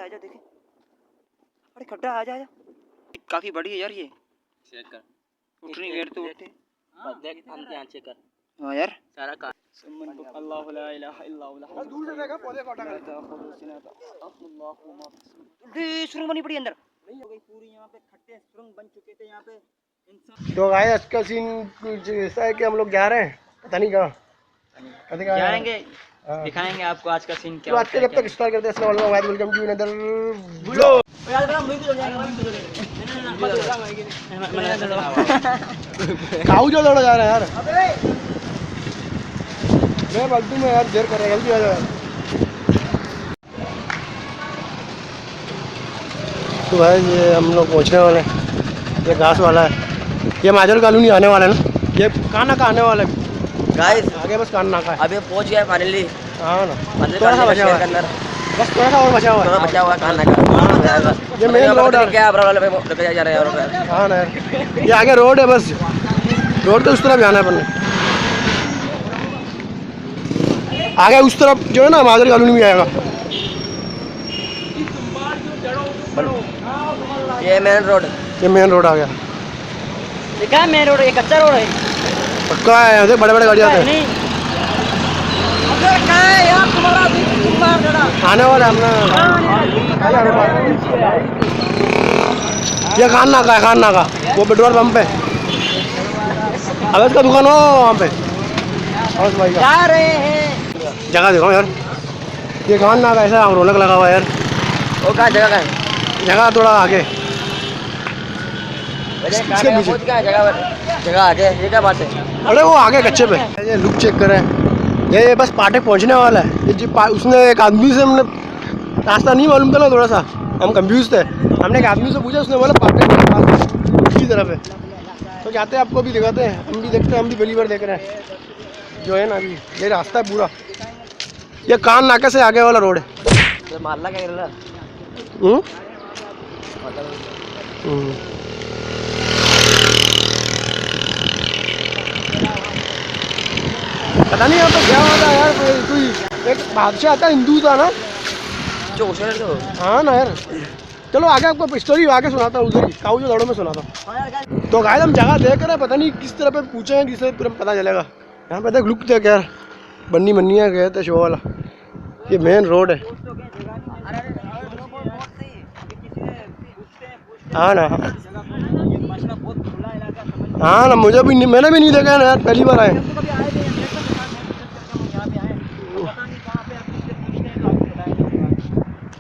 आ जा देखे। अरे खड्डा आ जा। काफी बड़ी है यार ये। चेक कर। उठ नहीं गेट तो उठे। देख हम क्या चेक कर। हां यार सारा का सुमन को अल्लाह ला इलाहा इल्लल्लाह। दूर से देखा पौधे काटा गया था। अल्लाहुम्मा ये सुरंग बनी पड़ी अंदर। नहीं हो गई पूरी यहाँ पे खड्डे सुरंग बन चुके थे यहाँ पे इंसान। तो गाइस आज का सीन कुछ ऐसा है कि हम लोग जा रहे हैं पता नहीं कहाँ जाएंगे दिखाएंगे आपको आज का सीन क्या तो आज के जब तक स्टार्ट करते हैं अस्सलाम वालेकुम वेलकम टू अनदर व्लॉग। काऊ जो लौट जा रहा है यार मैं बल्टू में यार देर कर रहा है जल्दी आ जाओ। तो भाई ये हम लोग पहुँचने वाले हैं। ये घास वाला है ये माजर कॉलोनी आने वाला है ना ये काना का आने वाला है गाइस आगे बस काना का है अभी पहुँच गया फाइनली। हाँ ना थोड़ा सा बचा हुआ है बस थोड़ा सा और बचा हुआ है काना का। ये मेन रोड है क्या जा रहे हैं। हाँ ना ये आगे रोड है बस रोड तो उस तरफ जाना है अपन आगे उस तरफ जो है ना माजर कॉलोनी भी आएगा। ये मेन रोड आ गया। ये क्या मेन रोड है? ये कच्चा रोड है पक्का है यहाँ से बड़े बड़े गाड़ी आते हैं आने वाला हमने ये खाना का वो पेट्रोल पंप है अब इसका दुकान हो वहाँ पे भाई जा रहे हैं। जगह देखो यार ये खाना का ऐसा रौनक लगा हुआ है यार। वो कहाँ जगह का है? जगह थोड़ा आगे जगह आगे ये क्या बात है? अरे वो आगे कच्चे पे ये लुक चेक करें ये बस पाटे पहुंचने वाला है। ये उसने एक आदमी से हमने रास्ता नहीं मालूम था ना थोड़ा सा हम कंफ्यूज थे हमने एक आदमी से पूछा उसने बोला पाटे की तरफ है तो जाते हैं आपको भी दिखाते हैं हम भी देखते हैं हम भी पहली बार देख रहे हैं जो है ना अभी ये रास्ता है पूरा ये कान नाके से आगे वाला रोड है। मारला क्या कर रहा? पता नहीं यहाँ पे क्या होता है यार कोई एक बादशाह आता हिंदू था ना जो हाँ ना यार चलो आगे आपको स्टोरी आगे सुनाता हूँ उधर काऊ जो दौड़ों में सुनाता हूँ। तो गाइस हम जगह देख रहे हैं पता नहीं किस तरह पे पूछे हैं किससे पूरा पता चलेगा। यहाँ पे देख लुक देख यार बन्नी मन्निया गए थे शो वाला ये मेन रोड है। हाँ ना हाँ ना मुझे भी नहीं मैंने भी नहीं देखा ना यार पहली बार आए।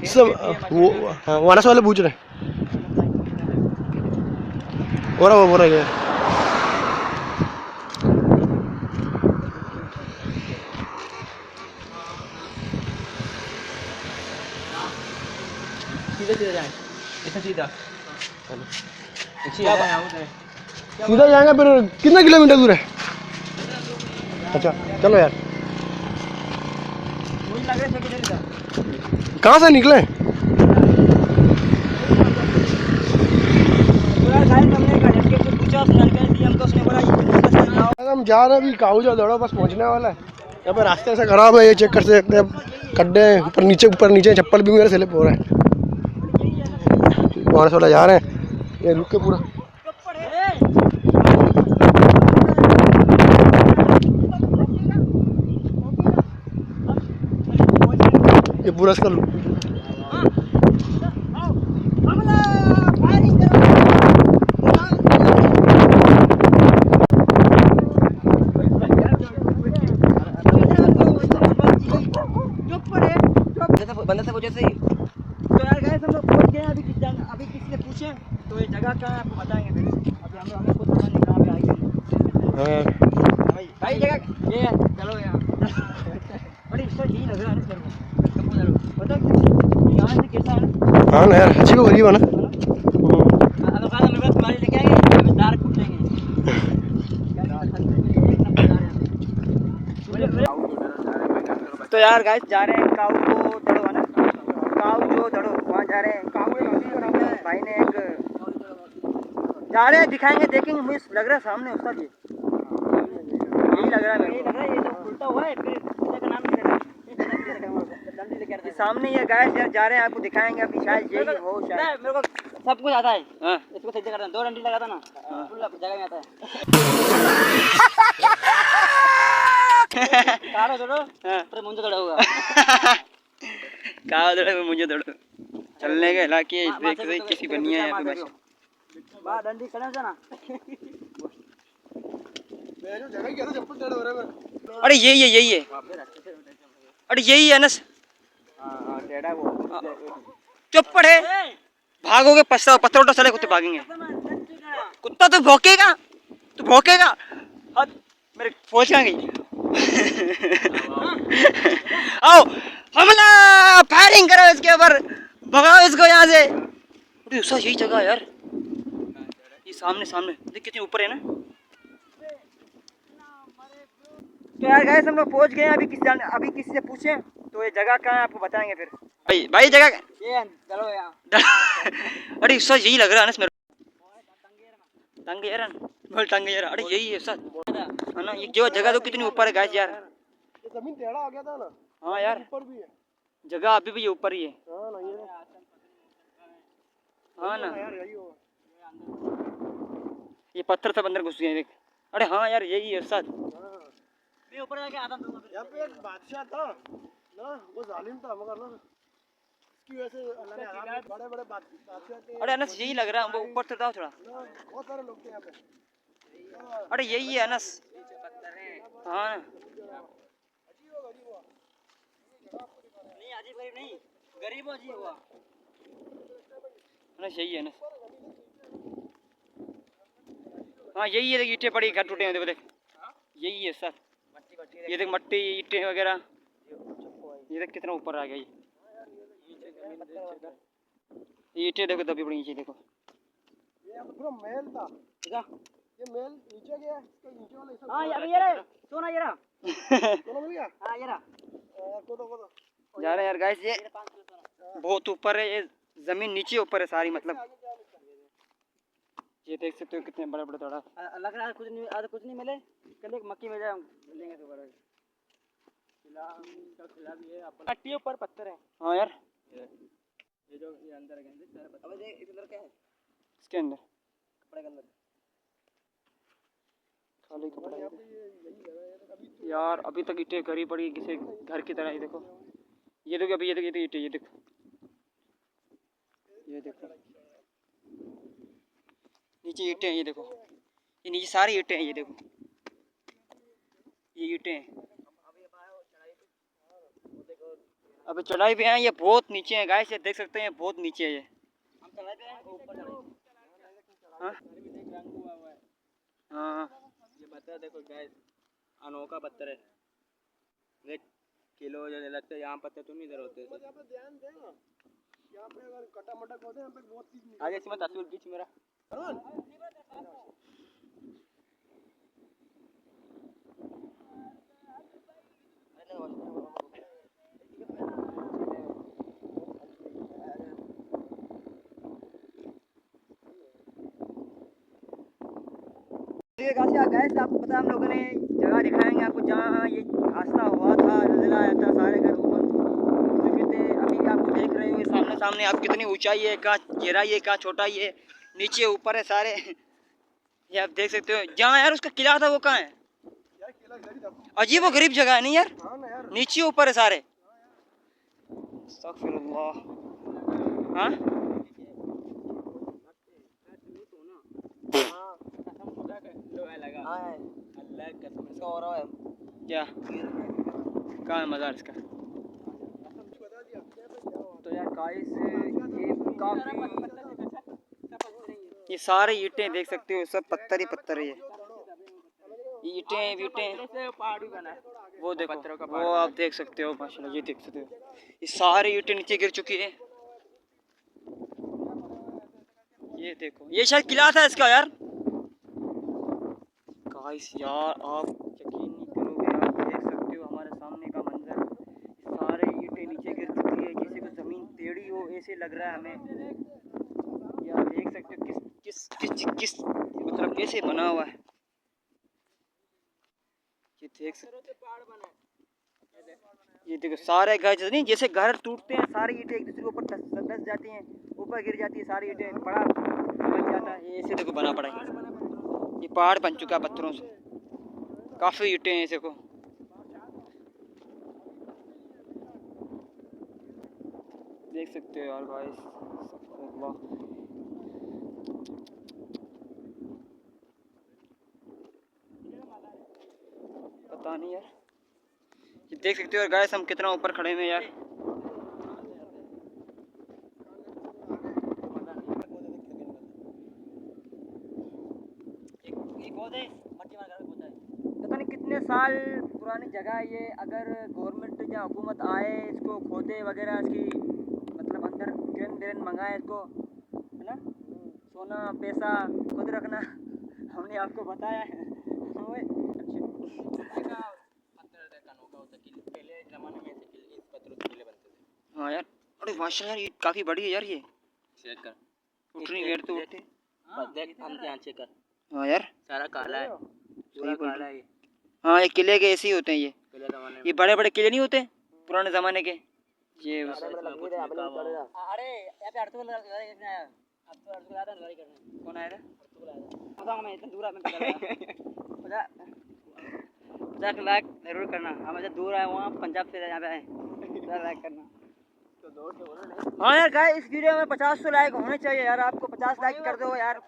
सब वो वानस वाले पूछ रहे हो रहा वो गया सीधा जाएंगे फिर कितना किलोमीटर दूर है? अच्छा चलो यार कहाँ से निकले? हम जा रहे हैं अभी काऊजा दौड़ा बस पहुंचने वाला है। यहाँ पे रास्ते ऐसा खराब है ये चेक कर सकते हैं खड्डे ऊपर नीचे चप्पल भी मेरे स्लिप हो रहा है। वहाँ से जा रहे हैं ये रुक के पूरा ये पूरा इसका बंदे से पूछे सही। तो यार गाइस हम लोग पहुंच गए अभी किसी ने पूछे तो ये जगह कहाँ है आपको बताएंगे फिर अभी हमें खुद पता नहीं कहाँ पे आएगी भाई जगह ये है चलो यार बड़ी इसका ही लग रहा है ना पता यहाँ से कैसा है। हाँ ना यार अजीब गरीब है ना तुम्हारी लेके आएंगे दार कूट लेंगे। तो यार गाइस जा रहे हैं काऊ को दड़ो है ना काऊ जो दड़ो वहाँ जा रहे हैं काऊ भाई ने एक जा रहे हैं दिखाएंगे देखेंगे मुझे लग रहा है सामने उसका जी यही लग रहा है ये तो उल्टा हुआ है फिर का नाम नहीं ये सामने ये गाइस यार जा रहे हैं, आपको दिखाएंगे अभी, शायद यही हो शायद। मेरे को सब कुछ आता है। हाँ। इसको सही करना, 2 डंडी लगाता ना, फुल जगह में आता है। कारो दौड़ो, पर मुझे दौड़ा होगा। कारो दौड़ो मुझे दौड़ो। चलने के इलाके देख रहे किसी बनिया है यहाँ पे बस। बा डंडी खड़े हो जाना। मैं जो जगह गया था चप्पल टेढ़ा हो रहा है। अरे यही है। अरे यही है अनस। हां टेढ़ा वो। चुप पड़े। भागोगे पछताओ, पत्थर उठा साले कुत्ते भागेंगे। कुत्ता तो भौंकेगा। तू भौंकेगा। हद मेरे पहुंच गई। आओ हमला, फायरिंग करो इसके ऊपर, भगाओ इसको यहाँ से। अरे उसका यही जगह यार, ये सामने देख कितने ऊपर है ना। तो यार गाइस हम लोग पहुंच गए हैं। अभी किसी से पूछें तो ये जगह कहाँ है आपको बताएंगे फिर। भाई जगह ये चलो यहाँ। अरे सर यही लग रहा है ना इसमें, टंगेरन। अरे यही है सर, है ना। ये जो जगह तो कितनी ऊपर है गाइस यार, जमीन टेढ़ा हो गया था ना। हाँ यार ऊपर भी है जगह, अभी भी ये ऊपर ही है। हाँ ना ये पत्थर सब अंदर घुस गए देख। अरे हाँ यार यही है सर। मैं ऊपर जाके आता हूँ। यहाँ पे एक बादशाह था ना, वो जालिम था मगर ना इसकी वजह से अल्लाह ने बड़े बादशाह थे। अरे अनस यही लग रहा है, वो ऊपर से जाओ थोड़ा। बहुत सारे लोग थे यहाँ पे। अरे यही है अनस। हाँ नहीं अजीब गरीब नहीं, गरीब अजीब हुआ अनस, यही है अनस। हाँ यही है, देख ईंटें पड़ी, घर टूटे हैं, देखो देख यही है सर। ये देख मट्टी ईंटें वगैरह, ये देख कितना ऊपर आ गया। ये ईंटें देखो दबी पड़ी नीचे, देखो ये पूरा महल था। ये महल नीचे गया, इसका नीचे वाला हिस्सा। हां ये रे सोना ये रहा। सोना मिल गया। हां ये रहा। को जा रहे हैं यार गाइस, ये बहुत ऊपर है, ये जमीन नीचे ऊपर है सारी, मतलब ये देख सकते हो कितने बड़े बड़े तोड़ा। लग रहा है कुछ नहीं मिले, कल एक मक्की में जाए मिलेंगे तो बड़ा खिला भी है। मट्टी ऊपर पत्थर है। हाँ यार ये जो ये अंदर है सारे पत्थर। अब देख इधर क्या है, इसके अंदर कपड़े के अंदर खाली कपड़े यार। अभी तक ईंटें गरी पड़ी किसी घर की तरह ही। देखो ये देखो, अभी ये देखो ईंटें, ये देखो नीचे ईंटें हैं, ये देखो ये नीचे सारी ईंटें हैं, ये देखो ये ईंटें हैं। अभी चढ़ाई पे हैं, ये बहुत नीचे है गाइस, ये देख सकते हैं बहुत नीचे है ये। हम चढ़ाई पे हैं, ऊपर हाँ हाँ ये पत्थर देखो गाइस, अनोखा पत्थर है। देख किलो जो लगता है, यहाँ पत्थर तो नहीं इधर होते। यहाँ पे ध्यान दे ना, यहाँ पे अगर कटा मटक होते हैं, यहाँ पे बहुत चीज आगे इसमें तस्वीर खींच मेरा। गैस आपको पता है, हम लोगों ने जगह दिखाएंगे आपको जहाँ ये हादसा हुआ था, ज़िला आया था, सारे घर अभी आप देख रहे हो सामने सामने आप कितनी ऊंचाई है, कहाँ गहराई है, कहाँ छोटा है, नीचे ऊपर है सारे। ये आप देख सकते हो। जहाँ यार उसका किला था वो कहाँ है? अजीब व गरीब जगह है नहीं यार, नीचे ऊपर है सारे। अस्तगफिरुल्लाह। हाँ क्या कहाँ है मज़ार इसका? तो यार गाइस ये काफी, ये सारे ईंटें देख सकते हो, सब पत्थर ही पत्थर है। ये ईंटें वो देखो, वो आप देख सकते हो माशाल्लाह, ये देख सकते हो ये सारी ईंटें नीचे गिर चुकी है। ये देखो, ये शायद किला था इसका यार। गाइस यार आप यकीन नहीं करोगे, आप देख सकते हो हमारे सामने का मंजर, सारे ईंटें नीचे गिर चुकी है, जैसे कोई जमीन टेढ़ी हो ऐसे लग रहा है हमें। यार देख सकते हो किस मतलब कैसे बना हुआ है, ये देख सकते हो। ये देखो सारे घर नहीं, जैसे घर टूटते हैं सारी ईंटें एक दूसरे के ऊपर धस जाती हैं, ऊपर गिर जाती है सारी ईंटें, पड़ा बन जाता है। ये ऐसे देखो बना पड़ा है, ये पहाड़ बन चुका है पत्थरों से, काफ़ी ईंटें हैं ऐसे को। देख सकते हो यार गाइस, पता नहीं यार, ये देख सकते हो यार गाइस हम कितना ऊपर खड़े हुए यार। पता नहीं कितने साल पुरानी जगह है ये, अगर गवर्नमेंट या हुकूमत आए इसको खोदे वगैरह, इसकी मतलब अंदर गिरन मंगाए इसको, है ना, सोना पैसा खुद रखना, हमने आपको बताया है। हाँ यार, अरे माशा यार ये काफ़ी बड़ी है यार, ये चेक कर, उठ नहीं गेट तो उठे, देख हम ध्यान चेक कर। हाँ यार सारा काला है, पूरा काला है ये। हाँ ये किले के ऐसे ही होते हैं ये बड़े बड़े किले नहीं होते पुराने ज़माने के, ये अरे कौन आया था, मैं इतना दूर आया, 50 लाख जरूर करना, हम ऐसे दूर आए वहाँ पंजाब से यहाँ पे आए, 50 लाख करना। हाँ यार गाइस, इस वीडियो में 50 लाइक होने चाहिए यार, आपको 50 लाइक कर दो यार।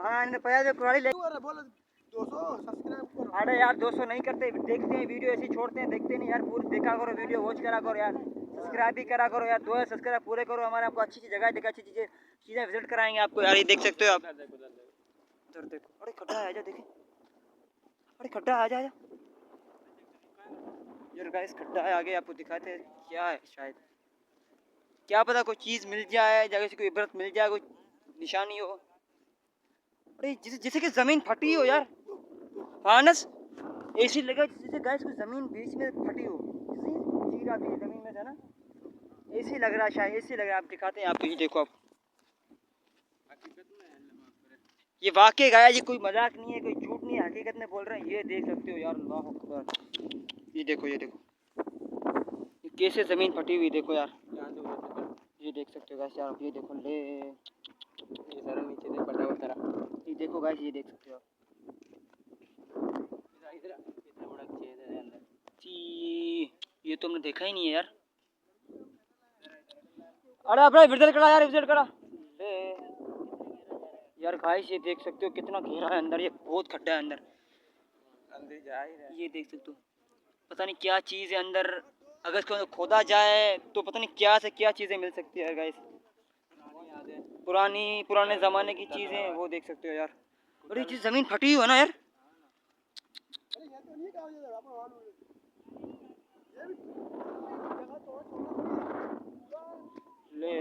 हाँ इन्हें 50 कुराड़ी ले, 200 सब्सक्राइब करो। अरे यार 200 नहीं करते, देखते हैं वीडियो ऐसे ही छोड़ते हैं, देखते नहीं यार, पूरी देखा करो वीडियो, वॉच करा करो यार, सब्सक्राइब भी करा करो यार, 2000 सब्सक्राइब पूरे करो हमारे, आपको अच्छी जगह देखा, अच्छी चीज़ें विजिट कराएंगे आपको यार। ये देख सकते हो आप, उधर देखो, अरे खड्डा आ जा, देखे, अरे खड्डा आ जा यार गाइस, खड्डा है आगे, आपको दिखाते हैं क्या है, शायद क्या पता कोई चीज़ मिल जाए, जगह से कोई इबरत मिल जाए, कोई निशानी हो। अरे जैसे कि ज़मीन फटी हो यार, फानस ऐसी लगा जैसे गाइस कोई ज़मीन बीच में फटी हो, चीर आती है ज़मीन में से ना, ऐसे लग रहा है शायद, ऐसे लग रहा है। आप दिखाते हैं आपको, ये देखो आप, ये वाकई गाया, ये कोई मजाक नहीं है, कोई झूठ नहीं है, हकीकत में बोल रहे हैं। ये देख सकते हो यार, अल्लाह अकबर, ये देखो, ये देखो ये कैसे ज़मीन फटी हुई, देखो यार, ये देख सकते हो गाइस यार, ये देखो ले, ये सारा नीचे से फटा हुआ सारा, ये देखो गाइस, ये देख सकते हो आप, ये तो हमने देखा ही नहीं है यार। अरे अपना विजिट करा यार, विजिट करा यार गाइस, ये देख सकते हो कितना गहरा है अंदर, ये बहुत खड्डा है अंदर जा ही रहा है। ये देख सकते हो, पता नहीं क्या चीज़ है अंदर, अगर इसको खोदा जाए तो पता नहीं क्या से क्या चीज़ें मिल सकती है गाइस, पुराने ज़माने की चीज़ें, वो देख सकते हो यार। और ये चीज़ ज़मीन फटी हुई है ना यार, ले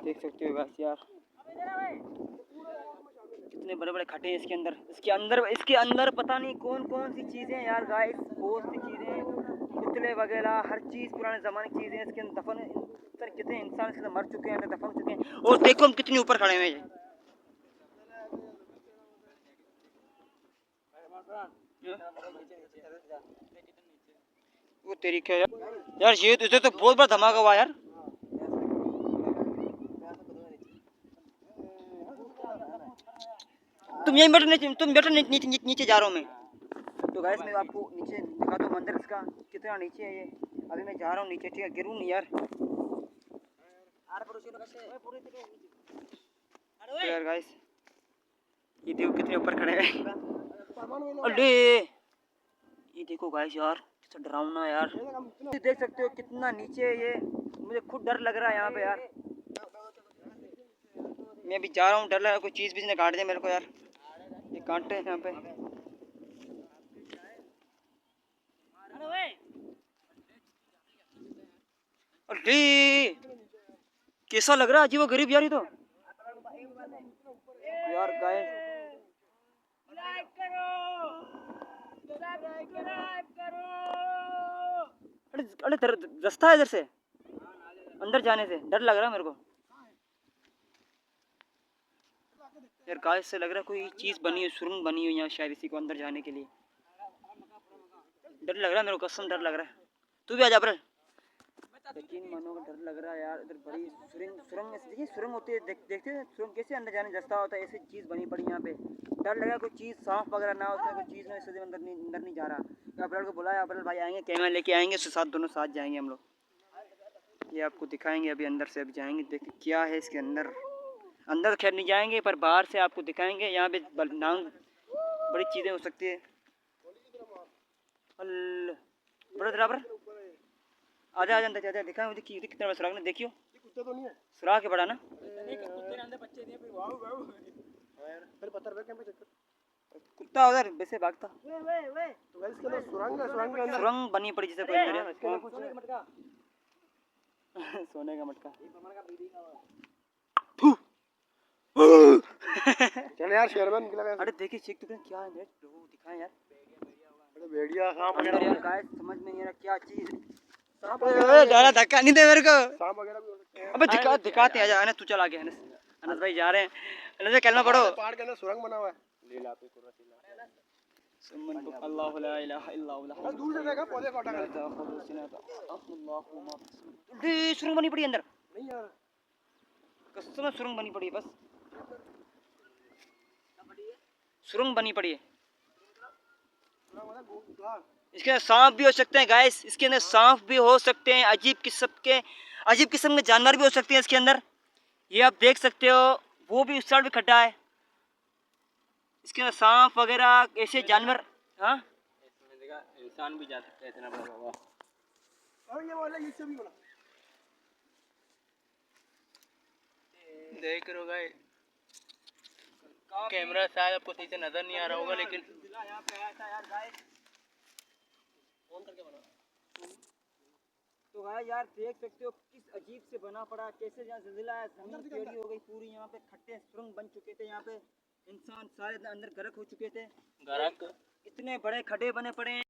देख सकते हो गाइस यार, कितने बड़े बड़े खड्डे हैं इसके अंदर पता नहीं कौन कौन सी चीज़ें हैं यार गाइस, बहुत सी चीज़ें, पुतले वगैरह, हर चीज़ पुराने ज़माने की चीज़ें इसके अंदर दफन, कितने इंसान इसके अंदर मर चुके हैं, अंदर दफन हो चुके हैं। और देखो हम कितने ऊपर खड़े हुए हैं, वो तरीका यार, ये तो बहुत बड़ा धमाका हुआ यार। तुम यहीं बैठो, तुम बैठो, नीचे जा रहा हूँ मैं। तो गाइस मैं आपको नीचे दिखा दूँ मंदिर इसका कितना नीचे है ये, अभी मैं जा रहा हूँ नीचे, ठीक है, गिरूँ नहीं यार। तो यार गाइस ये देखो कितने ऊपर खड़े हैं, अरे ये देखो गाइस यार, कितना डरावना यार, देख सकते हो कितना नीचे है ये, मुझे खुद डर लग रहा है यहाँ पे यार, मैं अभी जा रहा हूँ, डर लग रहा है कोई चीज़ भी ने काट दे मेरे को यार, ये कांटे हैं यहाँ पे। अरे कैसा लग रहा है, अजीब गरीब यार, ये तो यार गाइस, अरे रास्ता है इधर से अंदर जाने से, डर लग रहा है मेरे को यार गाइस, से लग रहा है कोई चीज़ बनी हुई, सुरंग बनी हुई यहाँ शायद इसी को अंदर जाने के लिए। डर लग रहा है मेरे को, कसम डर लग रहा है। तू भी आ जा अप्रैल। यकीन मानो डर लग रहा है यार। इधर बड़ी सुरंग देखिए, सुरंग होती है, देखते हैं सुरंग कैसे अंदर जाने रास्ता होता है, ऐसी चीज़ बनी पड़ी यहाँ पे। डर लगा कोई चीज़ सांप वगैरह ना, उसमें कोई चीज़ ना, इसलिए अंदर नहीं जा रहा। अप्रैल को बुलाया, अप्रैल भाई आएंगे, कैमरा लेके आएंगे, उसके साथ दोनों साथ जाएंगे हम लोग। ये आपको दिखाएंगे अभी अंदर से, अभी जाएंगे देख क्या है इसके अंदर। अंदर खैर नहीं जाएंगे, पर बाहर से आपको दिखाएंगे। यहाँ पे नांग बड़ी चीज़ें हो सकती है। बराबर आजा आजा अंदर, दिखाएं मुझे कितना बड़ा सुराख ने, देखियो कुत्ते तो नहीं है, सुराख है बड़ा ना। कुत्ता उधर वैसे भागता। सुरंग बनी पड़ी जैसे कोई अंदर सोने का मटका। चल यार शेरमैन निकला। अरे देखिए चेक तो क्या है दिखाएं यार। अरे भेड़िया सांप वगैरह यार, गाइस समझ में नहीं आ रहा क्या चीज। ज़्यादा धक्का नहीं दे मेरे को। सांप वगैरह भी हो सकते हैं। अबे दिखाते हैं। आजा तू चला गया अनस भाई जा रहे हैं। अनस कलमा पढ़ो। पहाड़ के अंदर सुरंग बना हुआ है। लीला पे कुर्रा सुमन अल्लाहु ला इलाहा इल्ला हुवा। दूर से देखा पौधे काटा गया। सुरंग बनी पड़ी अंदर। नहीं यार कसम सुरंग बनी पड़ी है, बस सुरंग बनी पड़ी है। इसके अंदर सांप भी हो सकते हैं गाइस, इसके अंदर सांप भी हो सकते हैं, अजीब किस्म के जानवर भी हो सकते हैं इसके अंदर। ये आप देख सकते हो, वो भी उस साइड भी खड्डा है, इसके अंदर सांप वगैरह ऐसे जानवर। हाँ इंसान भी जा सकते हैं इतना बड़ा बाबा। और ये वाला इससे भी बड़ा देख रहे हो गाइस। कैमरा शायद आपको सही से नजर नहीं आ रहा होगा, लेकिन यहाँ पे आया था यार गाइस। फोन करके बना तो भाई यार देख सकते हो किस अजीब से बना पड़ा, कैसे यहाँ ज़िला है, जमीन टेढ़ी हो गई पूरी। यहाँ पे खट्टे सुरंग बन चुके थे, यहाँ पे इंसान सारे अंदर गर्क हो चुके थे। गर्क इतने बड़े खड्डे बने पड़े हैं।